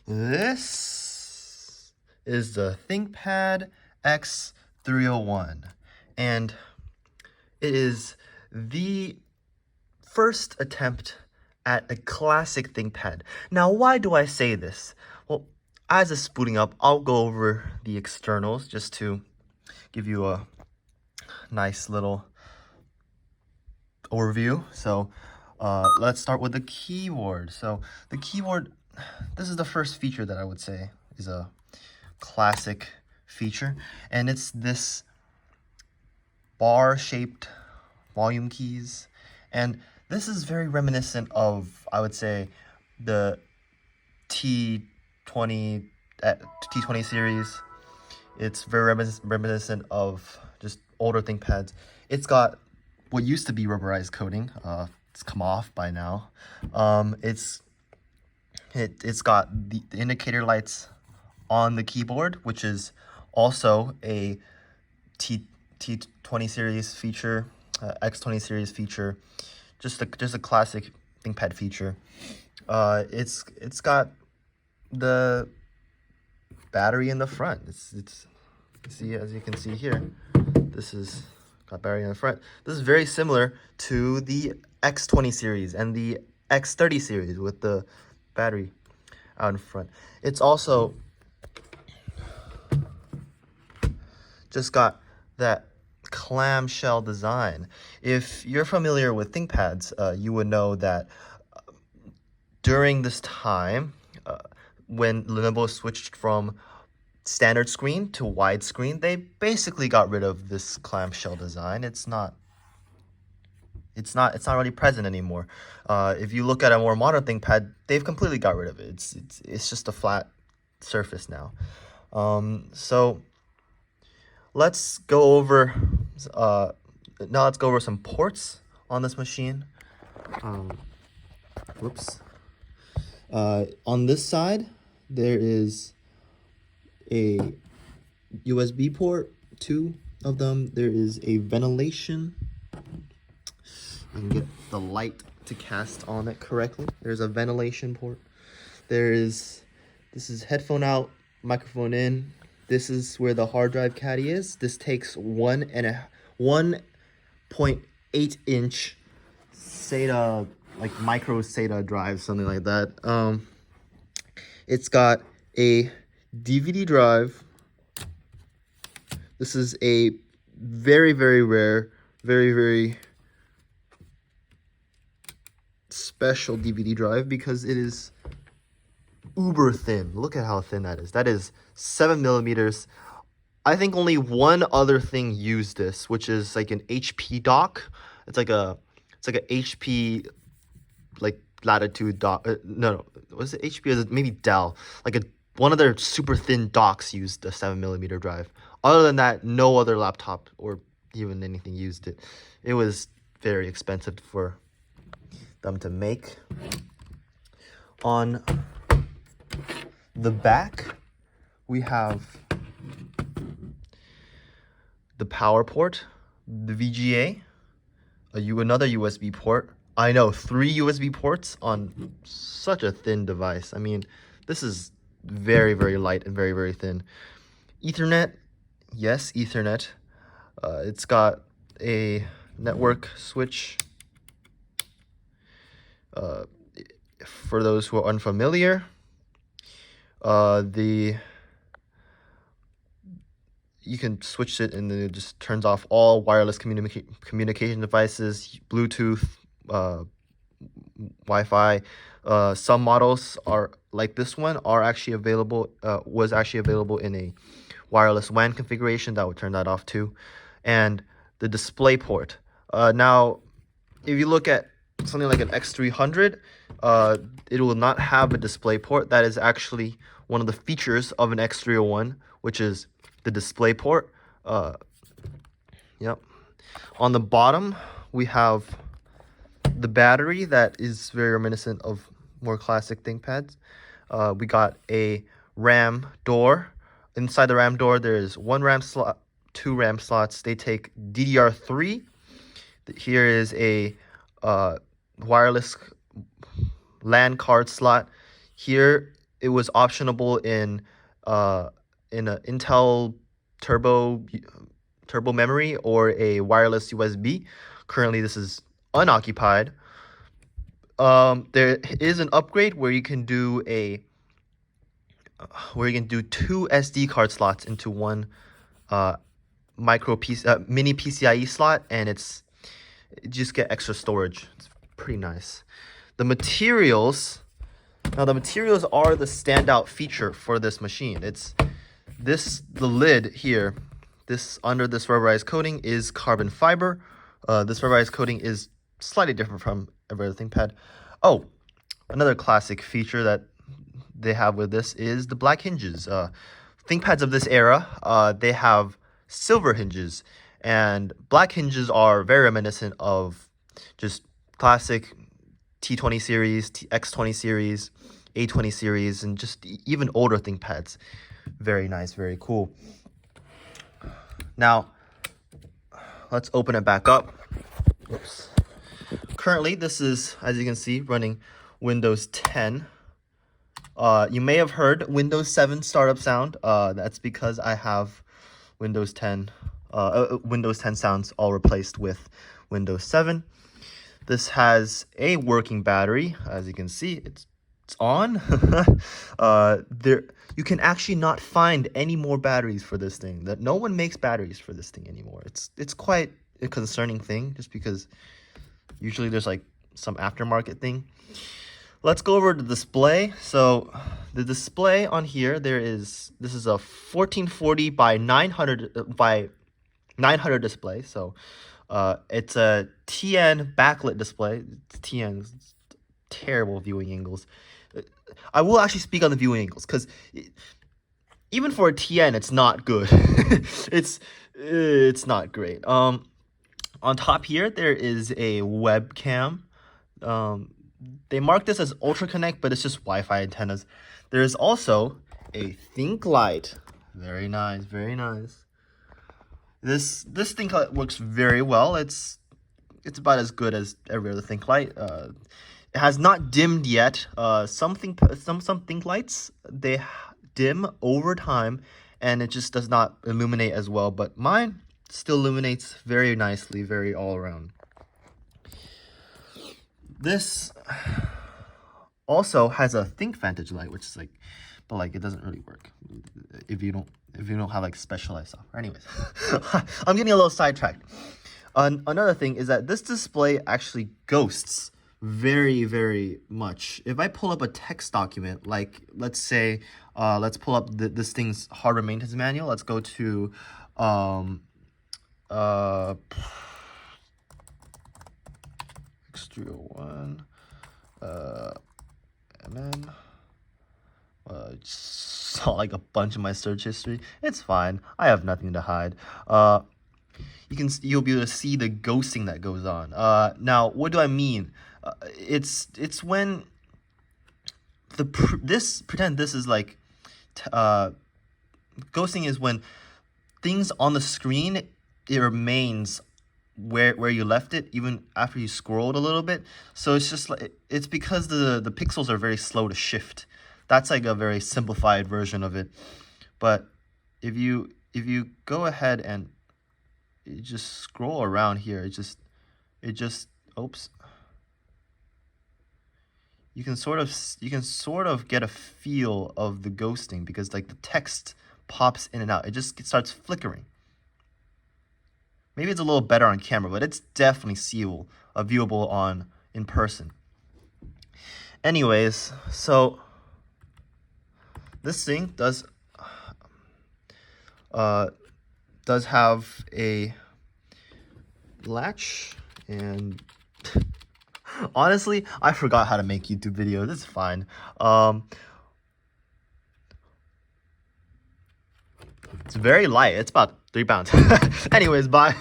This is the Thinkpad X301, and it is the first attempt at a classic ThinkPad. Now, why do I say this? Well, as it's booting up, I'll go over the externals just to give you a nice little overview. So let's start with the keyboard. So the keyboard, this is the first feature that I would say is a classic feature, and it's this bar-shaped volume keys, and this is very reminiscent of, I would say, the T20 T20 series. It's very reminiscent of just older ThinkPads. It's got what used to be rubberized coating. It's come off by now. It's got the indicator lights on the keyboard, which is also a T20 series feature, X20 series feature, just a classic ThinkPad feature. It's got the battery in the front. It's see, as you can see here, this is got battery in the front. This is very similar to the X20 series and the X30 series with the battery out in front. It's also just got that clamshell design. If you're familiar with ThinkPads, you would know that during this time, when Lenovo switched from standard screen to widescreen, they basically got rid of this clamshell design. It's not really present anymore. If you look at a more modern ThinkPad, they've completely got rid of it. It's just a flat surface now. So let's go over some ports on this machine. Whoops. On this side, there is a USB port, 2 of them. There is a ventilation. I can get the light to cast on it correctly. There's a ventilation port. This is headphone out, microphone in. This is where the hard drive caddy is. This takes 1.8 inch SATA, like micro SATA drive, something like that. It's got a DVD drive. This is a very, very rare, very, very special DVD drive because it is uber thin. Look at how thin that is. That is 7 millimeters. I think only one other thing used this, which is like an HP dock. It's like a HP like Latitude dock. No, was it HP? Or maybe Dell? Like one of their super thin docks used a 7 millimeter drive. Other than that, no other laptop or even anything used it. It was very expensive for them to make. On the back, we have the power port, the VGA, another USB port. I know, 3 USB ports on such a thin device. I mean, this is very, very light and very, very thin. Ethernet, yes, Ethernet. It's got a network switch. For those who are unfamiliar, you can switch it and then it just turns off all wireless communication devices, Bluetooth, Wi-Fi. Some models are like this one was actually available in a wireless WAN configuration that would turn that off too. And the display port. Now, if you look at something like an X300, it will not have a display port. That is actually one of the features of an X301, which is the display port. Yep. On the bottom, we have the battery that is very reminiscent of more classic ThinkPads. We got a RAM door. Inside the RAM door, there is 1 RAM slot, 2 RAM slots. They take DDR3. Here is a wireless LAN card slot. Here it was optionable in an Intel turbo memory or a wireless USB. Currently, this is unoccupied. There is an upgrade where you can do two SD card slots into one mini PCIe slot, and you just get extra storage. It's pretty nice. The materials are the standout feature for this machine. The lid here, under this rubberized coating is carbon fiber. This rubberized coating is slightly different from every other ThinkPad. Oh, another classic feature that they have with this is the black hinges. ThinkPads of this era, they have silver hinges, and black hinges are very reminiscent of just classic T20 series, X20 series, A20 series, and just even older ThinkPads. Very nice, very cool. Now, let's open it back up. Oops. Currently, this is, as you can see, running Windows 10. You may have heard Windows 7 startup sound. That's because I have Windows 10 sounds all replaced with Windows 7. This has a working battery. As you can see, it's on. You can actually not find any more batteries for this thing. That no one makes batteries for this thing anymore. It's quite a concerning thing, just because usually there's like some aftermarket thing. Let's go over the display. So the display on here, this is a 1440 by 900 display. So it's a TN backlit display. It's TN, terrible viewing angles. I will actually speak on the viewing angles, because even for a TN, it's not good. it's not great. On top here, there is a webcam. They mark this as Ultra Connect, but it's just Wi-Fi antennas. There is also a Think Light. Very nice, very nice. This Think Light works very well. It's about as good as every other Think Light. It has not dimmed yet. Some Think Lights, they dim over time, and it just does not illuminate as well. But mine still illuminates very nicely, very all around. This also has a ThinkVantage light, which is but it doesn't really work if you don't have like specialized software. Anyways, I'm getting a little sidetracked. Another thing is that this display actually ghosts very, very much. If I pull up a text document, like let's say, let's pull up this thing's hardware maintenance manual. Let's go to X301 MN. Saw like a bunch of my search history. It's fine. I have nothing to hide. You'll be able to see the ghosting that goes on. Now, what do I mean? It's when pretend this is like ghosting is when things on the screen, it remains where you left it even after you scrolled a little bit. So it's just like, it's because the pixels are very slow to shift. That's like a very simplified version of it. But if you go ahead and you just scroll around here, it just oops. You can sort of get a feel of the ghosting, because like the text pops in and out. It just starts flickering. Maybe it's a little better on camera, but it's definitely viewable in person. Anyways, so this thing does have a latch, and honestly, I forgot how to make YouTube videos. It's fine. It's very light. It's about 3 pounds. Anyways, bye.